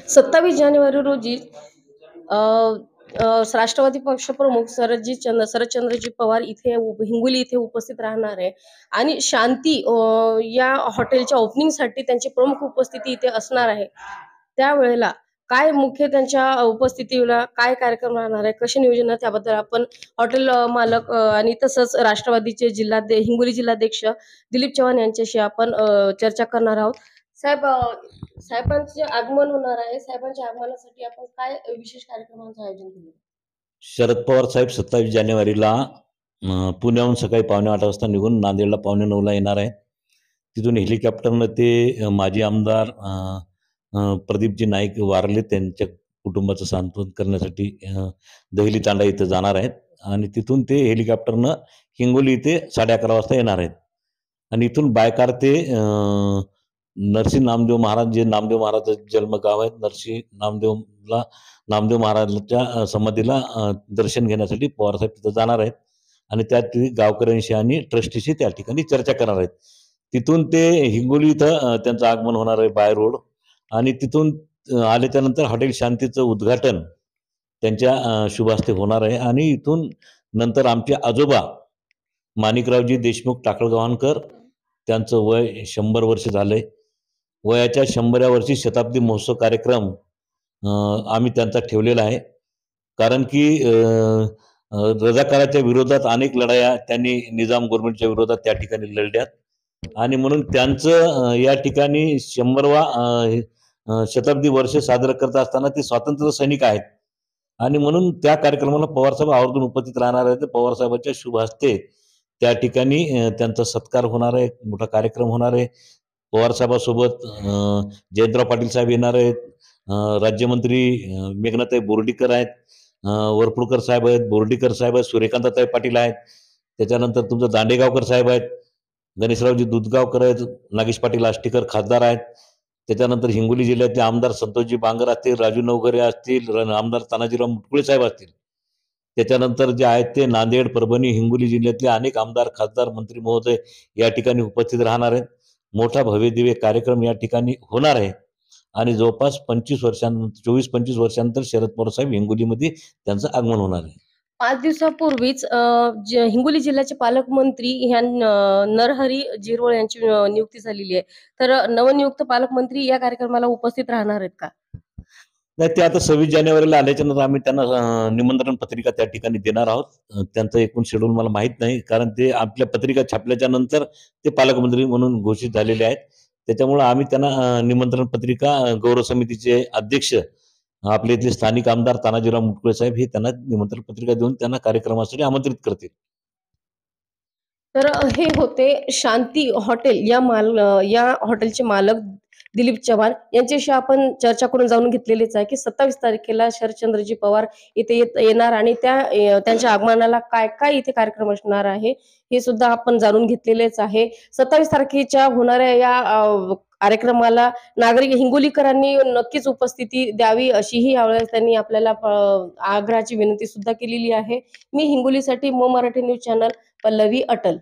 27 जानेवारी रोजी अ, राष्ट्रवादी पक्षप्रमुख शरदचंद्रजी पवार इथे हिंगोली इथे उपस्थित राहणार आहे आणि शांती या हॉटेलच्या ओपनिंगसाठी त्यांची प्रमुख उपस्थिती इथे असणार आहे. त्यावेळेला काय मुख्य त्यांच्या उपस्थितीला काय कार्यक्रम राहणार आहे, कसे नियोजन आहे त्याबद्दल आपण हॉटेल मालक आणि तसंच राष्ट्रवादीचे हिंगोली जिल्हाध्यक्ष दिलीप चव्हाण यांच्याशी आपण चर्चा करणार आहोत. साहेब, साहेबांचे आगमन होणार आहे. साहेबांच्या आगमनासाठी आपण काय विशेष कार्यक्रमांचं आयोजन केलं? शरद पवार साहेब 27 जानेवारीला पुण्याहून सकाळी 7:45 वाजता निघून नांदेडला 8:45ला येणार आहे. तिथून हेलिकॉप्टरनं ते माजी आमदार प्रदीपजी नाईक वारले त्यांच्या कुटुंबाचं सांत्वन करण्यासाठी दहिली तांडा इथं जाणार आहेत आणि तिथून ते हेलिकॉप्टरनं हिंगोली इथे 11:30 वाजता येणार आहेत आणि इथून बायकार ते नरसिंह नामदेव महाराज, जे नामदेव महाराजांचं जन्मगाव आहे, नामदेव महाराजांच्या समाधीला दर्शन घेण्यासाठी पवारसाहेब तिथं जाणार आहेत आणि त्यात गावकऱ्यांशी आणि ट्रस्टीशी त्या ठिकाणी चर्चा करणार आहेत. तिथून ते हिंगोली इथं त्यांचं आगमन होणार आहे बाय रोड आणि तिथून आल्याच्यानंतर हॉटेल शांतीचं उद्घाटन त्यांच्या शुभ हस्ते होणार आहे आणि इथून नंतर आमचे आजोबा माणिकरावजी देशमुख टाकळगावकर, त्यांचं वय 100 वर्ष झालंय. वयाच्या 100व्या वर्षी शताब्दी महोत्सव कार्यक्रम आम्ही त्यांचा ठेवलेला आहे. कारण की रजाकाराच्या विरोधात अनेक लढाया त्यांनी निजाम गव्हर्नमेंटच्या विरोधात त्या ठिकाणी लढल्यात आणि म्हणून त्यांचं या ठिकाणी 100वा शताब्दी वर्ष साजरं करत असताना ते स्वातंत्र्य सैनिक आहेत आणि म्हणून त्या कार्यक्रमाला पवारसाहेब आवर्जून उपस्थित राहणार आहेत. पवारसाहेबांच्या शुभ हस्ते त्या ठिकाणी त्यांचा सत्कार होणार आहे, मोठा कार्यक्रम होणार आहे. पवारसाहेबांसोबत जयंतराव पाटील साहेब येणार आहेत, राज्यमंत्री मेघनाताई बोर्डीकर आहेत, वरपुडकर साहेब आहेत, बोर्डीकर साहेब आहेत, सूर्यकांताताई पाटील आहेत, त्याच्यानंतर तुमचं दांडेगावकर साहेब आहेत, गणेशरावजी दूधगावकर आहेत, नागेश पाटील आष्टीकर खासदार आहेत, त्याच्यानंतर हिंगोली जिल्ह्यातले आमदार संतोषजी बांगर असतील, राजू नवघरे असतील, आमदार तानाजीराव मुटकुळे साहेब असतील, त्याच्यानंतर जे आहेत ते नांदेड, परभणी, हिंगोली जिल्ह्यातले अनेक आमदार, खासदार, मंत्री महोदय या ठिकाणी उपस्थित राहणार आहेत. मोठा भव्यदिव्य कार्यक्रम या ठिकाणी होणार आहे आणि जवळपास 24-25 वर्षांनंतर शरद पवार साहेब हिंगोलीमध्ये त्यांचं आगमन होणार आहे. 5 दिवसापूर्वीच हिंगोली जिल्ह्याचे पालकमंत्री ह्या नरहरी झिरवळ यांची नियुक्ती झालेली आहे. तर नवनियुक्त पालकमंत्री या कार्यक्रमाला उपस्थित राहणार आहेत का? नाही, ते आता 26 जानेवारीला आल्याच्यानंतर आम्ही त्यांना निमंत्रण पत्रिका त्या ठिकाणी देणार आहोत. त्यांचं एकूण शेड्यूल मला माहीत नाही, कारण ते आपल्या पत्रिका छापल्याच्या नंतर ते पालकमंत्री म्हणून घोषित झालेले आहेत. त्याच्यामुळे आम्ही त्यांना निमंत्रण पत्रिका, गौरव समितीचे अध्यक्ष आपले इथले स्थानिक आमदार तानाजीराव मुटकुळे साहेब हे त्यांना निमंत्रण पत्रिका देऊन त्यांना कार्यक्रमासाठी आमंत्रित करतील. तर हे होते शांती हॉटेल या हॉटेलचे मालक दिलीप चव्हाण यांच्याशी आपण चर्चा करून जाणून घेतलेलीच आहे की 27 तारखेला शरदचंद्रजी पवार इथे येणार आणि त्यांच्या आगमनाला काय काय इथे कार्यक्रम असणार आहे हे सुद्धा आपण जाणून घेतलेलेच आहे. 27 तारखेच्या होणाऱ्या या कार्यक्रमाला नागरिक हिंगोलीकरांनी नक्कीच उपस्थिती द्यावी अशीही यावेळेस त्यांनी आपल्याला आग्रहाची विनंती सुद्धा केलेली आहे. मी हिंगोलीसाठी मराठी न्यूज चॅनल पल्लवी अटल.